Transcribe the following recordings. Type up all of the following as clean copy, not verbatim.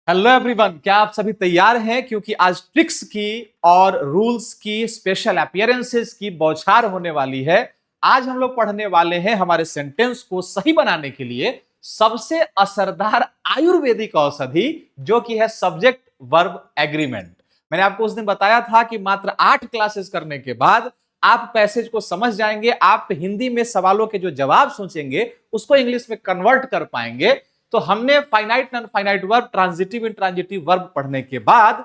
Hello everyone, क्या आप सभी तैयार हैं? क्योंकि आज ट्रिक्स की और रूल्स की, स्पेशल अपीयरेंसेस की बौछार होने वाली है। आज हम लोग पढ़ने वाले हैं हमारे सेंटेंस को सही बनाने के लिए सबसे असरदार आयुर्वेदिक औषधि, जो कि है सब्जेक्ट वर्ब एग्रीमेंट। मैंने आपको उस दिन बताया था कि मात्र 8 क्लासेस करने के बाद आप पैसेज को समझ जाएंगे, आप हिंदी में सवालों के जो जवाब सोचेंगे उसको इंग्लिश में कन्वर्ट कर पाएंगे। तो हमने finite non finite verb, transitive intransitive verb पढ़ने के बाद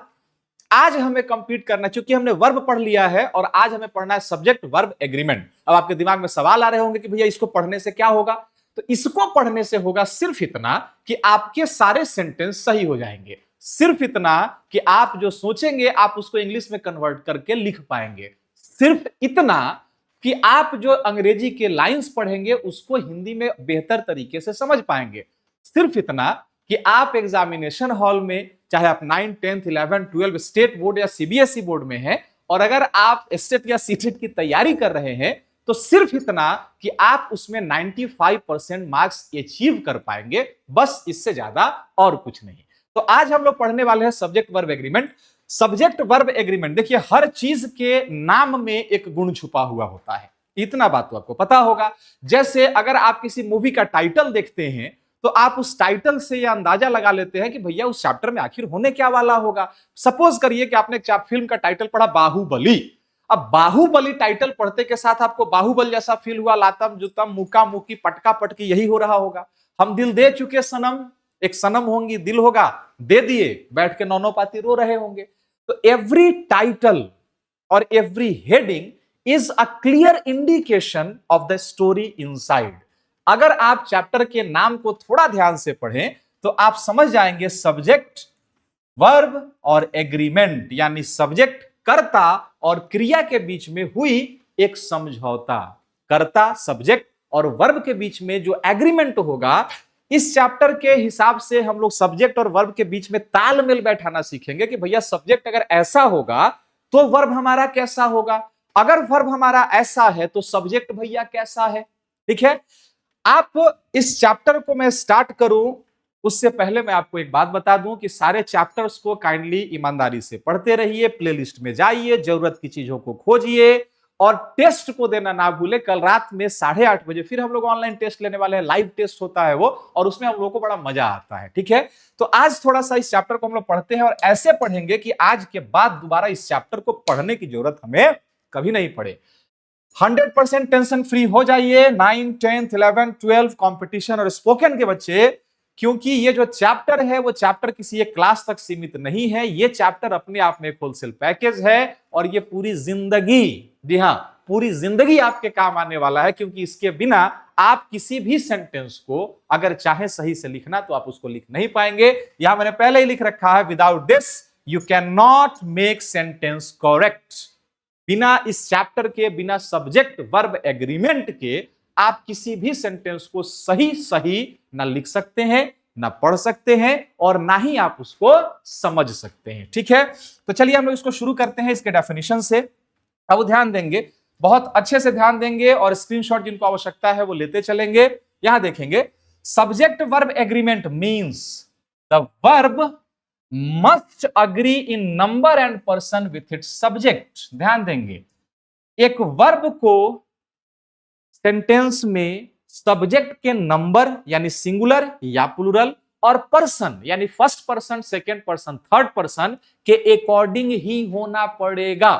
आज हमें कंप्लीट करना, चूंकि हमने वर्ब पढ़ लिया है और आज हमें पढ़ना है सब्जेक्ट वर्ब एग्रीमेंट। अब आपके दिमाग में सवाल आ रहे होंगे कि भैया इसको पढ़ने से क्या होगा? तो इसको पढ़ने से होगा सिर्फ इतना कि आपके सारे सेंटेंस सही हो जाएंगे। सिर्फ इतना कि आप जो सोचेंगे आप उसको इंग्लिश में कन्वर्ट करके लिख पाएंगे। सिर्फ इतना कि आप जो अंग्रेजी के लाइंस पढ़ेंगे उसको हिंदी में बेहतर तरीके से समझ पाएंगे। सिर्फ इतना कि आप एग्जामिनेशन हॉल में, चाहे आप 9, 10, 11, 12 स्टेट बोर्ड या सीबीएसई बोर्ड में हैं, और अगर आप स्टेट या सीटेट की तैयारी कर रहे हैं, तो सिर्फ इतना कि आप उसमें 95% मार्क्स अचीव कर पाएंगे। बस इससे ज्यादा और कुछ नहीं। तो आज हम लोग पढ़ने वाले हैं subject verb agreement. Subject verb agreement, देखिए हर चीज के नाम में एक गुण छुपा हुआ होता है, इतना बात तो आपको पता होगा। जैसे अगर आप किसी मूवी का टाइटल देखते हैं तो आप उस टाइटल से यह अंदाजा लगा लेते हैं कि भैया उस चैप्टर में आखिर होने क्या वाला होगा। सपोज करिए कि आपने एक फिल्म का टाइटल पढ़ा बाहुबली। अब बाहुबली टाइटल पढ़ते के साथ आपको बाहुबल जैसा फील हुआ, लातम जुतम मुका मुकी पटका पटकी, यही हो रहा होगा। हम दिल दे चुके सनम, एक सनम होंगी दिल होगा, दे दिए, बैठ के नौनो पाती रो रहे होंगे। तो एवरी टाइटल और every heading is a clear indication of the story inside. अगर आप चैप्टर के नाम को थोड़ा ध्यान से पढ़ें तो आप समझ जाएंगे सब्जेक्ट वर्ब और एग्रीमेंट, यानी सब्जेक्ट कर्ता और क्रिया के बीच में हुई एक समझौता। कर्ता, सब्जेक्ट और वर्ब के बीच में जो एग्रीमेंट होगा, इस चैप्टर के हिसाब से हम लोग सब्जेक्ट और वर्ब के बीच में तालमेल बैठाना सीखेंगे कि भैया सब्जेक्ट अगर ऐसा होगा तो वर्ब हमारा कैसा होगा, अगर वर्ब हमारा ऐसा है तो सब्जेक्ट भैया कैसा है। ठीक है, आप इस चैप्टर को मैं स्टार्ट करूं उससे पहले मैं आपको एक बात बता दूं कि सारे चैप्टर्स को काइंडली ईमानदारी से पढ़ते रहिए, प्लेलिस्ट में जाइए, जरूरत की चीजों को खोजिए और टेस्ट को देना ना भूले। कल रात में 8:30 बजे फिर हम लोग ऑनलाइन टेस्ट लेने वाले हैं, लाइव टेस्ट होता है वो, और उसमें हम लोगों को बड़ा मजा आता है। ठीक है, तो आज थोड़ा सा इस चैप्टर को हम लोग पढ़ते हैं और ऐसे पढ़ेंगे कि आज के बाद दोबारा इस चैप्टर को पढ़ने की जरूरत हमें कभी नहीं पड़े। 100% टेंशन फ्री हो जाइए 9, 10, 11, 12 कंपटीशन और स्पोकन के बच्चे, क्योंकि ये जो चैप्टर है वो चैप्टर किसी एक क्लास तक सीमित नहीं है। ये चैप्टर अपने आप में एक होलसेल पैकेज है और ये पूरी जिंदगी, जी हां, पूरी जिंदगी आपके काम आने वाला है, क्योंकि इसके बिना आप किसी भी सेंटेंस को अगर चाहे सही से लिखना तो आप उसको लिख नहीं पाएंगे। यहां मैंने पहले ही लिख रखा है, without this you can not make sentence correct. बिना इस चैप्टर के, बिना सब्जेक्ट वर्ब एग्रीमेंट के आप किसी भी सेंटेंस को सही सही ना लिख सकते हैं, ना पढ़ सकते हैं और ना ही आप उसको समझ सकते हैं। ठीक है, तो चलिए हम लोग इसको शुरू करते हैं इसके डेफिनेशन से। अब ध्यान देंगे, बहुत अच्छे से ध्यान देंगे और स्क्रीनशॉट जिनको आवश्यकता है वो लेते चलेंगे। यहां देखेंगे, subject verb agreement means the verb must agree in number and person with its subject. ध्यान देंगे, एक वर्ब को सेंटेंस में सब्जेक्ट के नंबर यानी सिंगुलर या प्लूरल और पर्सन यानी first person, second person, third person के अकॉर्डिंग ही होना पड़ेगा।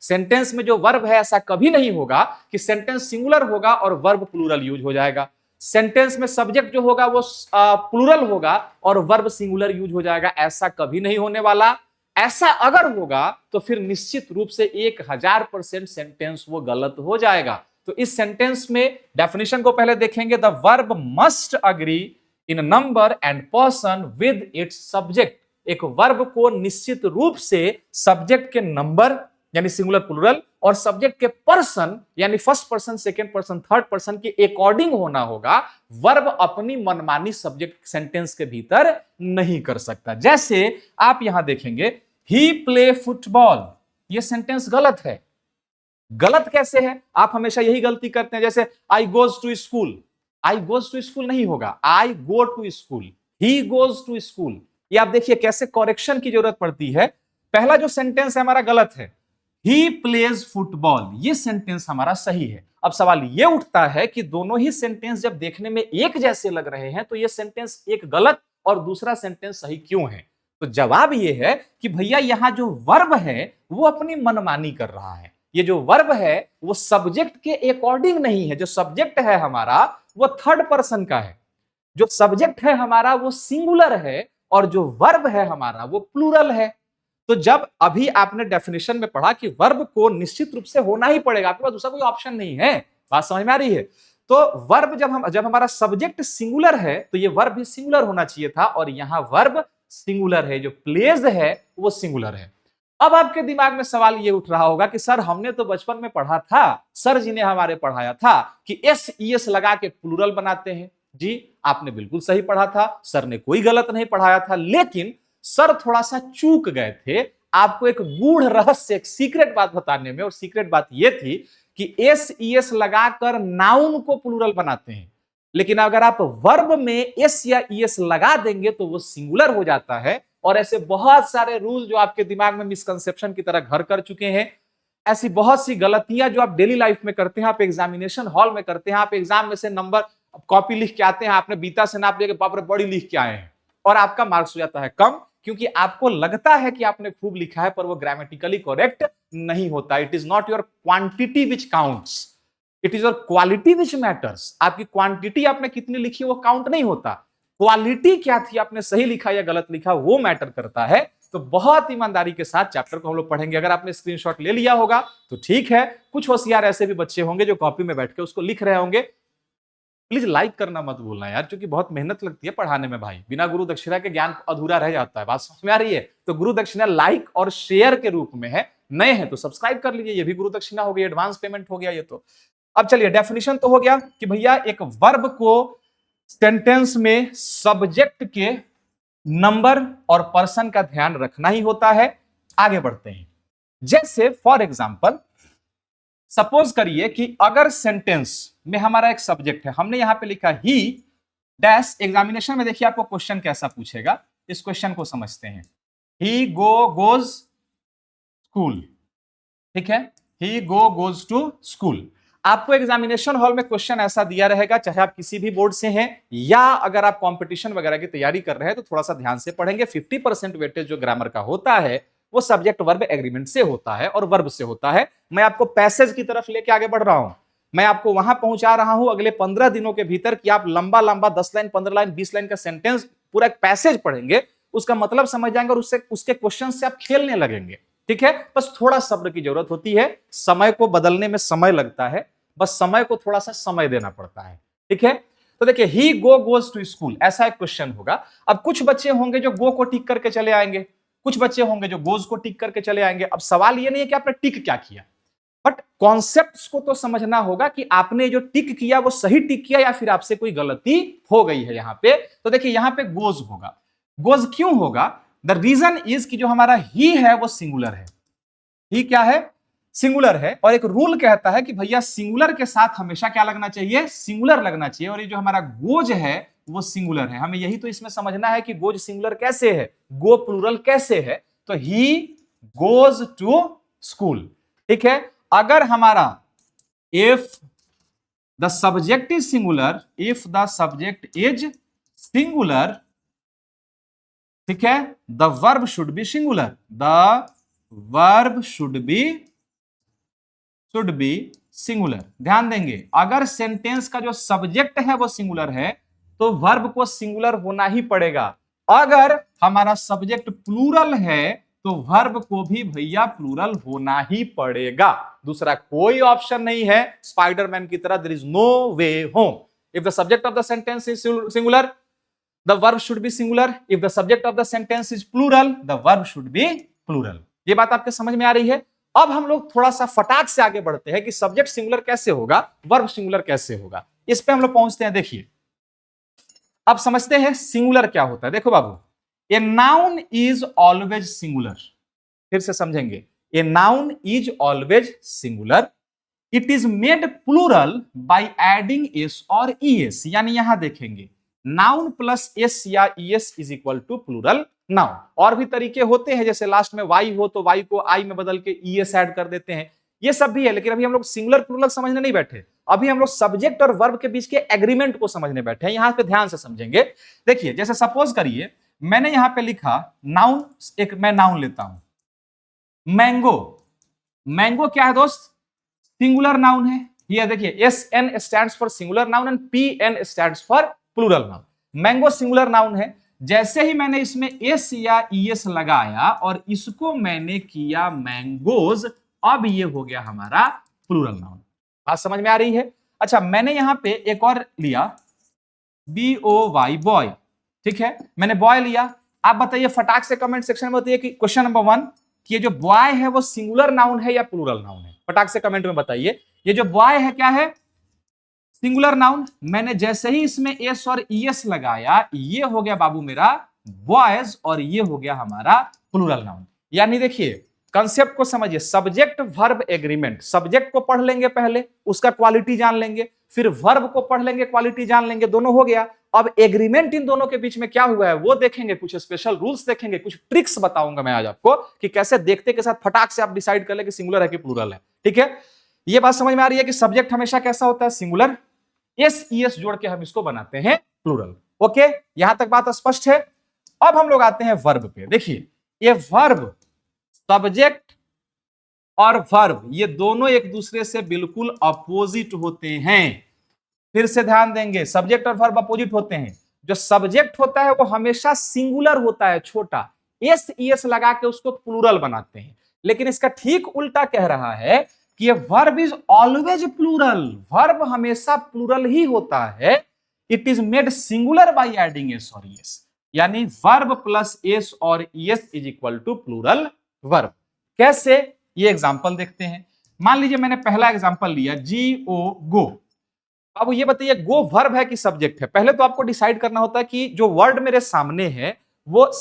सेंटेंस में जो वर्ब है ऐसा कभी नहीं होगा कि सेंटेंस सिंगुलर होगा और वर्ब प्लूरल यूज हो जाएगा। सेंटेंस में सब्जेक्ट जो होगा वो प्लूरल होगा और वर्ब सिंगुलर यूज हो जाएगा, ऐसा कभी नहीं होने वाला। ऐसा अगर होगा तो फिर निश्चित रूप से 1000% सेंटेंस वो गलत हो जाएगा। तो इस सेंटेंस में डेफिनेशन को पहले देखेंगे, the verb must agree in number and person with its subject. एक वर्ब को निश्चित रूप से सब्जेक्ट के नंबर यानी सिंगुलर प्लूरल और सब्जेक्ट के पर्सन यानी first person, second person, third person के अकॉर्डिंग होना होगा। वर्ब अपनी मनमानी सब्जेक्ट सेंटेंस के भीतर नहीं कर सकता। जैसे आप यहां देखेंगे, ही प्ले फुटबॉल, यह सेंटेंस गलत है। गलत कैसे है? आप हमेशा यही गलती करते हैं, जैसे I goes to school. I goes to school नहीं होगा, I go to school, he goes to school. ये आप देखिए कैसे करेक्शन की जरूरत पड़ती है। पहला जो सेंटेंस है हमारा गलत है, ही प्लेज फुटबॉल, ये सेंटेंस हमारा सही है। अब सवाल ये उठता है कि दोनों ही सेंटेंस जब देखने में एक जैसे लग रहे हैं तो ये सेंटेंस एक गलत और दूसरा सेंटेंस सही क्यों है? तो जवाब ये है कि भैया यहां जो वर्ब है वो अपनी मनमानी कर रहा है। ये जो वर्ब है वो सब्जेक्ट के अकॉर्डिंग नहीं है। जो सब्जेक्ट है हमारा वो थर्ड पर्सन का है, जो सब्जेक्ट है हमारा वो सिंगुलर है और जो वर्ब है हमारा वो प्लूरल है। तो जब अभी आपने डेफिनेशन में पढ़ा कि वर्ब को निश्चित रूप से होना ही पड़ेगा, आपके पास दूसरा कोई ऑप्शन नहीं है, बात समझ में आ रही है? तो वर्ब जब हमारा सब्जेक्ट सिंगुलर है तो ये वर्ब भी सिंगुलर होना चाहिए था, और यहां वर्ब सिंगुलर है, जो प्लेज है वो सिंगुलर है। अब आपके दिमाग में सवाल ये उठ रहा होगा कि सर हमने तो बचपन में पढ़ा था, सर जी ने हमारे पढ़ाया था कि एस ई एस लगा के प्लूरल बनाते हैं। जी आपने बिल्कुल सही पढ़ा था, सर ने कोई गलत नहीं पढ़ाया था, लेकिन सर थोड़ा सा चूक गए थे आपको एक गूढ़ रहस्य, एक सीक्रेट बात बताने में। और सीक्रेट बात यह थी कि एस ई एस लगाकर नाउन को प्लूरल बनाते हैं, लेकिन अगर आप वर्ब में एस या ई एस लगा देंगे तो वो सिंगुलर हो जाता है। और ऐसे बहुत सारे रूल जो आपके दिमाग में मिसकंसेप्शन की तरह घर कर चुके हैं, ऐसी बहुत सी गलतियां जो आप डेली लाइफ में करते हैं, आप एग्जामिनेशन हॉल में करते हैं, आप एग्जाम में से नंबर कॉपी लिख के आते हैं, आपने बीता से नाप लिया, बाप रे बड़ी लिख के आए हैं, और आपका मार्क्स हो जाता है कम, क्योंकि आपको लगता है कि आपने खूब लिखा है पर वो ग्रामेटिकली करेक्ट नहीं होता। It is not your quantity which counts, it is your quality which matters. आपकी क्वांटिटी आपने कितनी लिखी वो काउंट नहीं होता, क्वालिटी क्या थी, आपने सही लिखा या गलत लिखा वो मैटर करता है। तो बहुत ईमानदारी के साथ चैप्टर को हम लोग पढ़ेंगे। अगर आपने स्क्रीनशॉट ले लिया होगा तो ठीक है, कुछ होशियार ऐसे भी बच्चे होंगे जो कॉपी में बैठ के उसको लिख रहे होंगे। प्लीज लाइक करना मत भूलना यार, क्योंकि बहुत मेहनत लगती है पढ़ाने में भाई, बिना गुरु दक्षिणा के ज्ञान अधूरा रह जाता है। बात समझ में आ रही है? तो गुरु दक्षिणा लाइक और शेयर के रूप में है, नए हैं तो सब्सक्राइब कर लीजिए, ये भी गुरु दक्षिणा हो गई, एडवांस पेमेंट हो गया ये तो। अब चलिए, डेफिनेशन तो हो गया कि भैया एक वर्ब को सेंटेंस में सब्जेक्ट के नंबर और पर्सन का ध्यान रखना ही होता है। आगे बढ़ते हैं। जैसे फॉर एग्जाम्पल सपोज करिए कि अगर सेंटेंस में हमारा एक सब्जेक्ट है, हमने यहां पे लिखा ही डैश। एग्जामिनेशन में देखिए आपको क्वेश्चन कैसा पूछेगा, इस क्वेश्चन को समझते हैं। ही गोज स्कूल, ठीक है, ही गोज टू स्कूल। आपको एग्जामिनेशन हॉल में क्वेश्चन ऐसा दिया रहेगा, चाहे आप किसी भी बोर्ड से हैं या अगर आप कंपटीशन वगैरह की तैयारी कर रहे हैं तो थोड़ा सा ध्यान से पढ़ेंगे। 50% वेटेज जो ग्रामर का होता है वो सब्जेक्ट वर्ब एग्रीमेंट से होता है और वर्ब से होता है। मैं आपको पैसेज की तरफ लेके आगे बढ़ रहा हूं, मैं आपको वहां पहुंचा रहा हूं अगले 15 दिनों के भीतर कि आप लंबा लंबा 10 लाइन 15 लाइन 20 लाइन का सेंटेंस पूरा एक पैसेज पढ़ेंगे, उसका मतलब समझ जाएंगे और उससे उसके क्वेश्चन से आप खेलने लगेंगे। ठीक है, बस थोड़ा सब्र की जरूरत होती है, समय को बदलने में समय लगता है, बस समय को थोड़ा सा समय देना पड़ता है। ठीक है, तो देखिए ही गोज टू स्कूल, ऐसा एक क्वेश्चन होगा। अब कुछ बच्चे होंगे जो गो को टिक करके चले आएंगे, कुछ बच्चे होंगे जो गोज को टिक करके चले आएंगे। अब सवाल ये नहीं है कि आपने टिक क्या किया, बट कॉन्सेप्ट्स को तो समझना होगा कि आपने जो टिक किया वो सही टिक किया या फिर आपसे कोई गलती हो गई है यहां पे। तो देखिए यहां पे गोज होगा। गोज क्यों होगा? द रीजन इज कि जो हमारा ही है वो सिंगुलर है। ही क्या है? सिंगुलर है। और एक रूल कहता है कि भैया सिंगुलर के साथ हमेशा क्या लगना चाहिए? सिंगुलर लगना चाहिए। और ये जो हमारा गोज है वो सिंगुलर है। हमें यही तो इसमें समझना है कि गोज सिंगुलर कैसे है, गो प्लूरल कैसे है। तो ही गोज टू स्कूल। ठीक है, अगर हमारा if the subject is singular, if the subject is singular, ठीक है, the verb should be singular, the verb should be singular. ध्यान देंगे, अगर सेंटेंस का जो सब्जेक्ट है वो सिंगुलर है तो वर्ब को सिंगुलर होना ही पड़ेगा। अगर हमारा सब्जेक्ट प्लूरल है तो वर्ब को भी भैया प्लूरल होना ही पड़ेगा, दूसरा कोई ऑप्शन नहीं है। स्पाइडरमैन की तरह, there is no way home. If the subject of the sentence is singular, the verb should be singular. If the subject of the sentence is plural, the verb should be plural. ये बात आपके समझ में आ रही है? अब हम लोग थोड़ा सा फटाक से आगे बढ़ते हैं कि सब्जेक्ट सिंगुलर कैसे होगा, वर्ब सिंगुलर कैसे होगा, इस पे हम लोग पहुंचते हैं। देखिए अब समझते हैं सिंगुलर क्या होता है। देखो बाबू, a noun is always singular. फिर से समझेंगे, a noun is always singular. It is made plural by adding S और ईएस। यानी यहां देखेंगे नाउन प्लस एस या ES is equal to plural noun. और भी तरीके होते हैं, जैसे लास्ट में वाई हो तो वाई को आई में बदल के ईएस ऐड कर देते हैं, ये सब भी है। लेकिन अभी हम लोग सिंगुलर प्लूरल समझने नहीं बैठे, अभी हम लोग सब्जेक्ट और वर्ब के बीच के एग्रीमेंट को समझने बैठे हैं। यहां पे ध्यान से समझेंगे। देखिए, जैसे सपोज करिए मैंने यहां पे लिखा नाउन, एक मैं नाउन लेता हूं, मैंगो। मैंगो क्या है दोस्त? सिंगुलर नाउन है। ये देखिए, S N stands for singular noun and P N stands for plural noun. Mango singular noun है। जैसे ही मैंने इसमें एस या ईएस लगाया और इसको मैंने किया मैंगोज, अब ये हो गया हमारा प्लूरल नाउन। बात समझ में आ रही है? अच्छा, मैंने यहां पे एक और लिया, बी ओ वाई, बॉय। ठीक है, मैंने बॉय लिया। आप बताइए फटाक से कमेंट सेक्शन में बताइए कि क्वेश्चन नंबर 1, कि ये जो बॉय है वो सिंगुलर नाउन है या प्लूरल नाउन है? फटाक से कमेंट में बताइए। ये जो बॉय है क्या है? Singular noun. मैंने जैसे ही इसमें एस और ईएस लगाया, ये हो गया बाबू मेरा बॉयज, और ये हो गया हमारा प्लूरल नाउन। यानी देखिए, कंसेप्ट को समझिए, सब्जेक्ट वर्ब एग्रीमेंट। सब्जेक्ट को पढ़ लेंगे पहले, उसका क्वालिटी जान लेंगे, फिर वर्ब को पढ़ लेंगे, क्वालिटी जान लेंगे, दोनों हो गया। अब एग्रीमेंट इन दोनों के बीच में क्या हुआ है वो देखेंगे, कुछ स्पेशल रूल्स देखेंगे, कुछ ट्रिक्स बताऊंगा मैं आज आपको कि कैसे देखते के साथ फटाक से आप डिसाइड कर ले कि सिंगुलर है कि प्लूरल है। ठीक है, ये बात समझ में आ रही है कि सब्जेक्ट हमेशा कैसा होता है? सिंगुलर। एस ईएस जोड़ के हम इसको बनाते हैं प्लूरल। ओके, यहां तक बात स्पष्ट है। अब हम लोग आते हैं वर्ब पे। देखिए, ये वर्ब, सब्जेक्ट और वर्ब, ये दोनों एक दूसरे से बिल्कुल अपोजिट होते हैं। फिर से ध्यान देंगे, सब्जेक्ट और वर्ब अपोजिट होते हैं। जो सब्जेक्ट होता है वो हमेशा सिंगुलर होता है, छोटा। एस ईएस लगा के उसको प्लूरल बनाते हैं। लेकिन इसका ठीक उल्टा कह रहा है कि ये verb is always plural. Verb हमेशा प्लूरल ही होता है। It is made singular by adding S और ईएस। यानी वर्ब प्लस एस और ES is equal to plural verb. कैसे? ये एग्जांपल देखते हैं। मान लीजिए मैंने पहला एग्जांपल लिया, जी ओ गो। अब ये बताइए, गो वर्ब है कि सब्जेक्ट है? पहले तो आपको डिसाइड करना होता है कि जो वर्ड मेरे सामने है वो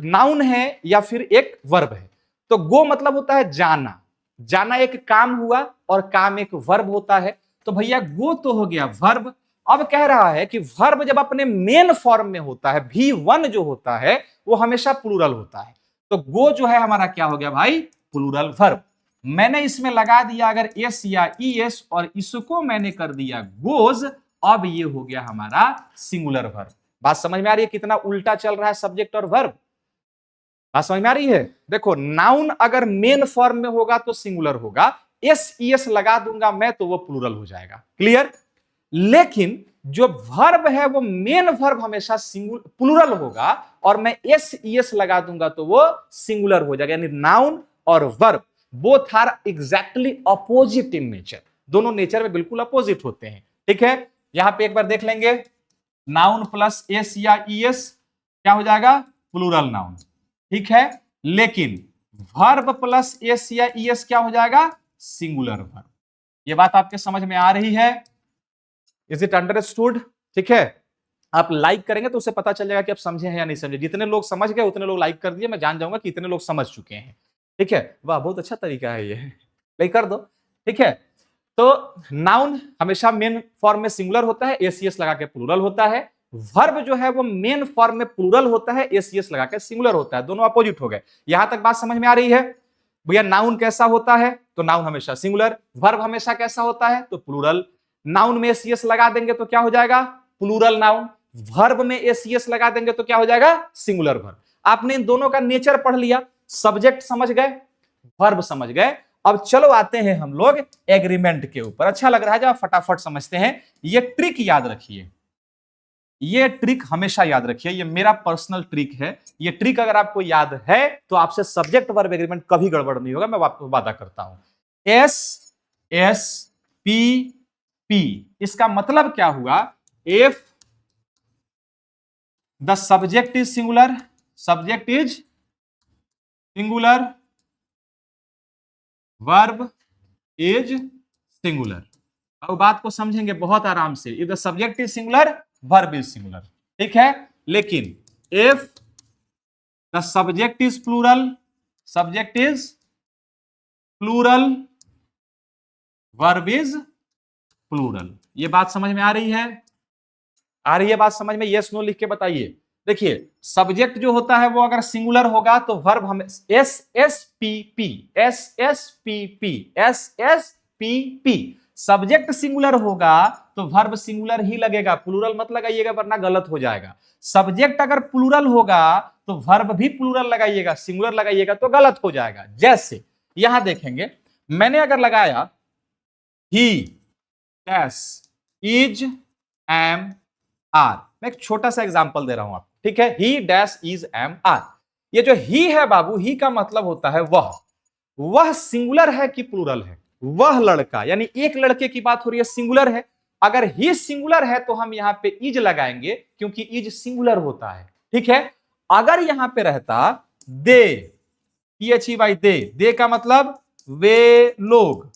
नाउन है या फिर एक वर्ब है। तो गो मतलब होता है जाना। जाना एक काम हुआ और काम एक वर्ब होता है। तो भैया गो तो हो गया वर्ब। अब कह रहा है कि वर्ब जब अपने मेन फॉर्म में होता है, V1 जो होता है वो हमेशा प्लूरल होता है। तो गो जो है हमारा क्या हो गया भाई? Plural verb. मैंने इसमें लगा दिया अगर एस या ईएस और इसको मैंने कर दिया गोज, अब ये हो गया हमारा सिंगुलर वर्ब। बात समझ में आ रही है कितना उल्टा चल रहा है सब्जेक्ट और वर्ब? बात समझ में आ रही है? देखो, नाउन अगर मेन फॉर्म में होगा तो सिंगुलर होगा, एस ईएस लगा दूंगा मैं तो वो प्लूरल हो जाएगा। क्लियर? लेकिन जो वर्ब है वो मेन वर्ब हमेशा प्लूरल होगा, और मैं एस ईएस लगा दूंगा तो वो सिंगुलर हो जाएगा। यानी नाउन और verb both are exactly opposite in nature. दोनों नेचर में बिल्कुल अपोजिट होते हैं। ठीक है, यहां पे एक बार देख लेंगे, नाउन प्लस एस या ईएस क्या हो जाएगा? Plural noun. ठीक है, लेकिन वर्ब प्लस एस या ईएस क्या हो जाएगा? Singular verb. ये बात आपके समझ में आ रही है? Is it understood? ठीक है, आप लाइक करेंगे तो उसे पता चल जाएगा कि आप समझे हैं या नहीं समझे। जितने लोग समझ गए उतने लोग लाइक कर दिए, मैं जान जाऊंगा कि इतने लोग समझ चुके हैं। ठीक है, वाह, बहुत अच्छा तरीका है ये, लाइक कर दो। ठीक है, तो नाउन हमेशा मेन फॉर्म में सिंगुलर होता है, एस लगा के प्लूरल होता है। वर्ब जो है वो मेन फॉर्म में प्लूरल होता है, एस लगा के सिंगुलर होता है। दोनों अपोजिट हो गए। यहां तक बात समझ में आ रही है? भैया नाउन कैसा होता है? तो नाउन हमेशा सिंगुलर। वर्ब हमेशा कैसा होता है? तो प्लूरल। नाउन में एस लगा देंगे तो क्या हो जाएगा? Plural noun. वर्ब में एस लगा देंगे तो क्या हो जाएगा? Singular verb. आपने इन दोनों का नेचर पढ़ लिया, सब्जेक्ट समझ गए, वर्ब समझ गए। अब चलो आते हैं हम लोग एग्रीमेंट के ऊपर। अच्छा लग रहा है जब फटाफट समझते हैं। ये ट्रिक याद रखिए, ये ट्रिक हमेशा याद रखिए, ये मेरा पर्सनल ट्रिक है। ये ट्रिक अगर आपको याद है तो आपसे सब्जेक्ट वर्ब एग्रीमेंट कभी गड़बड़ नहीं होगा, मैं आपको वादा करता हूं। एस एस पी पी, इसका मतलब क्या हुआ? If the subject is singular, subject is singular, verb is singular. अब बात को समझेंगे बहुत आराम से। If the subject is singular, verb is singular. ठीक है, लेकिन if the subject is plural, subject is plural, verb is plural. ये बात समझ में आ रही है? आ रही है बात समझ में? यस नो लिख के बताइए। देखिए सब्जेक्ट जो होता है वो अगर सिंगुलर होगा तो वर्ब हम S S P P, S S P P, S S P P. Subject singular होगा तो वर्ब सिंगुलर ही लगेगा, प्लूरल मत लगाइएगा वरना गलत हो जाएगा। सब्जेक्ट अगर प्लूरल होगा तो वर्ब भी प्लूरल लगाइएगा, सिंगुलर लगाइएगा तो गलत हो जाएगा। जैसे यहां देखेंगे, मैंने अगर लगाया he dash is M are, मैं एक छोटा सा एग्जांपल दे रहा हूं आपको, ठीक है? He dash is M are. ये जो ही है बाबू, ही का मतलब होता है वह सिंगुलर है कि प्लूरल है? वह लड़का, यानी एक लड़के की बात हो रही है, सिंगुलर है। अगर ही सिंगुलर है तो हम यहां पे इज लगाएंगे क्योंकि इज सिंगुलर होता है, ठीक है? अगर यहां पे रहता दे, PHEY दे का मतलब वे लोग,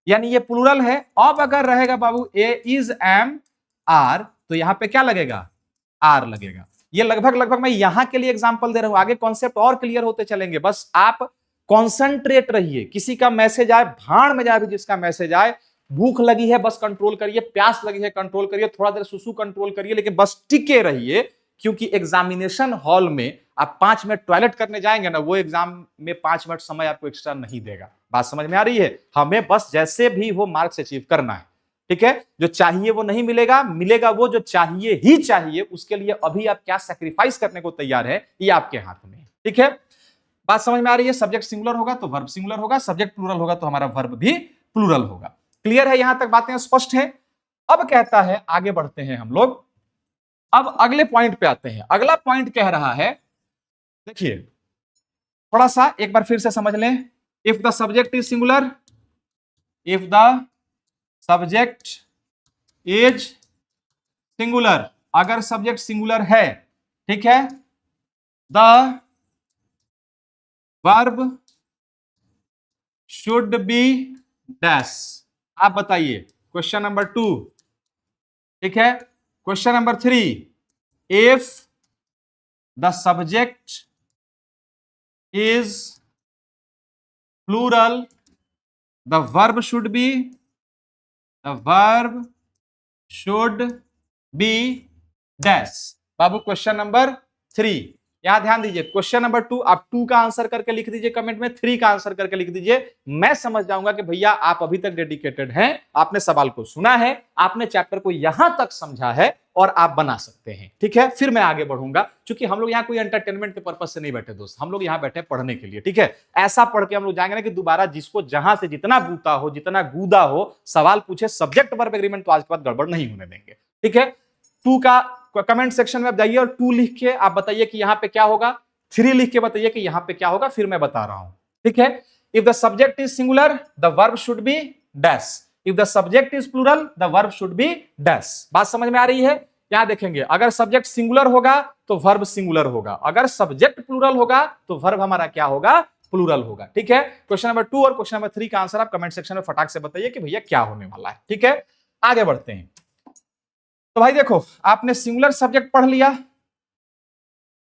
यानी ये प्लूरल है। अब अगर रहेगा बाबू ए इज एम आर तो यहां पे क्या लगेगा? आर लगेगा। ये लगभग मैं यहां के लिए एग्जांपल दे रहा हूं, आगे कॉन्सेप्ट और क्लियर होते चलेंगे। बस आप कॉन्सेंट्रेट रहिए। किसी का मैसेज आए, भाड़ में जाए भी जिसका मैसेज आए, भूख लगी है बस कंट्रोल करिए, प्यास लगी है कंट्रोल करिए, थोड़ा देर सुसु कंट्रोल करिए, लेकिन बस टिके रहिए। क्योंकि एग्जामिनेशन हॉल में आप 5 मिनट टॉयलेट करने जाएंगे ना, वो एग्जाम में 5 मिनट समय आपको एक्स्ट्रा नहीं देगा। बात समझ में आ रही है? हमें बस जैसे भी हो मार्क्स अचीव करना है, ठीक है? जो चाहिए वो नहीं मिलेगा, मिलेगा वो जो चाहिए ही चाहिए। उसके लिए अभी आप क्या सैक्रिफाइस करने को तैयार है, ये आपके हाथ में है, ठीक है? बात समझ में आ रही है? सब्जेक्ट सिंगुलर होगा तो वर्ब सिंगुलर होगा, सब्जेक्ट प्लूरल होगा तो हमारा वर्ब भी प्लूरल होगा। क्लियर है? यहां तक बातें स्पष्ट है? अब कहता है, आगे बढ़ते हैं हम लोग, अब अगले पॉइंट पे आते हैं। अगला पॉइंट कह रहा है, देखिए थोड़ा सा एक बार फिर से समझ लें। If the subject is singular, if the subject is singular, अगर सब्जेक्ट सिंगुलर है, ठीक है, the verb should be dash. आप बताइए क्वेश्चन नंबर 2, ठीक है? Question number 3, if the subject is plural the verb should be, the verb should be dash. बाबू question number 3, यहां ध्यान दीजिए। क्वेश्चन नंबर 2 आप 2 का आंसर करके लिख दीजिए कमेंट में, 3 का आंसर करके लिख दीजिए। मैं समझ जाऊंगा कि भैया आप अभी तक डेडिकेटेड हैं, आपने सवाल को सुना है, आपने चैप्टर को यहां तक समझा है और आप बना सकते हैं, ठीक है? फिर मैं आगे बढ़ूंगा, क्योंकि हम लोग यहाँ कोई एंटरटेनमेंट के पर्पज से नहीं बैठे दोस्त, हम लोग यहाँ बैठे पढ़ने के लिए, ठीक है? ऐसा पढ़ के हम लोग जाएंगे ना कि दोबारा जिसको जहां से जितना गूता हो, जितना गूदा हो, सवाल पूछे, सब्जेक्ट वर्ब एग्रीमेंट तो आज के बाद गड़बड़ नहीं होने देंगे, ठीक है? 2 का कमेंट सेक्शन में आप जाइए और 2 लिख के आप बताइए कि यहां पे क्या होगा, 3 लिख के बताइए कि यहां पे क्या होगा, फिर मैं बता रहा हूं, ठीक है? If the subject is singular the verb should be dash, if the subject is plural the verb should be dash. बात समझ में आ रही है? यहां देखेंगे, अगर सब्जेक्ट सिंगुलर होगा तो वर्ब सिंगुलर होगा, अगर सब्जेक्ट प्लूरल होगा तो वर्ब हमारा क्या होगा? प्लूरल होगा, ठीक है? क्वेश्चन नंबर 2 और क्वेश्चन नंबर 3 का आंसर आप कमेंट सेक्शन में फटाक से बताइए कि भैया क्या होने वाला है, ठीक है? आगे बढ़ते हैं। तो भाई देखो, आपने सिंगुलर सब्जेक्ट पढ़ लिया,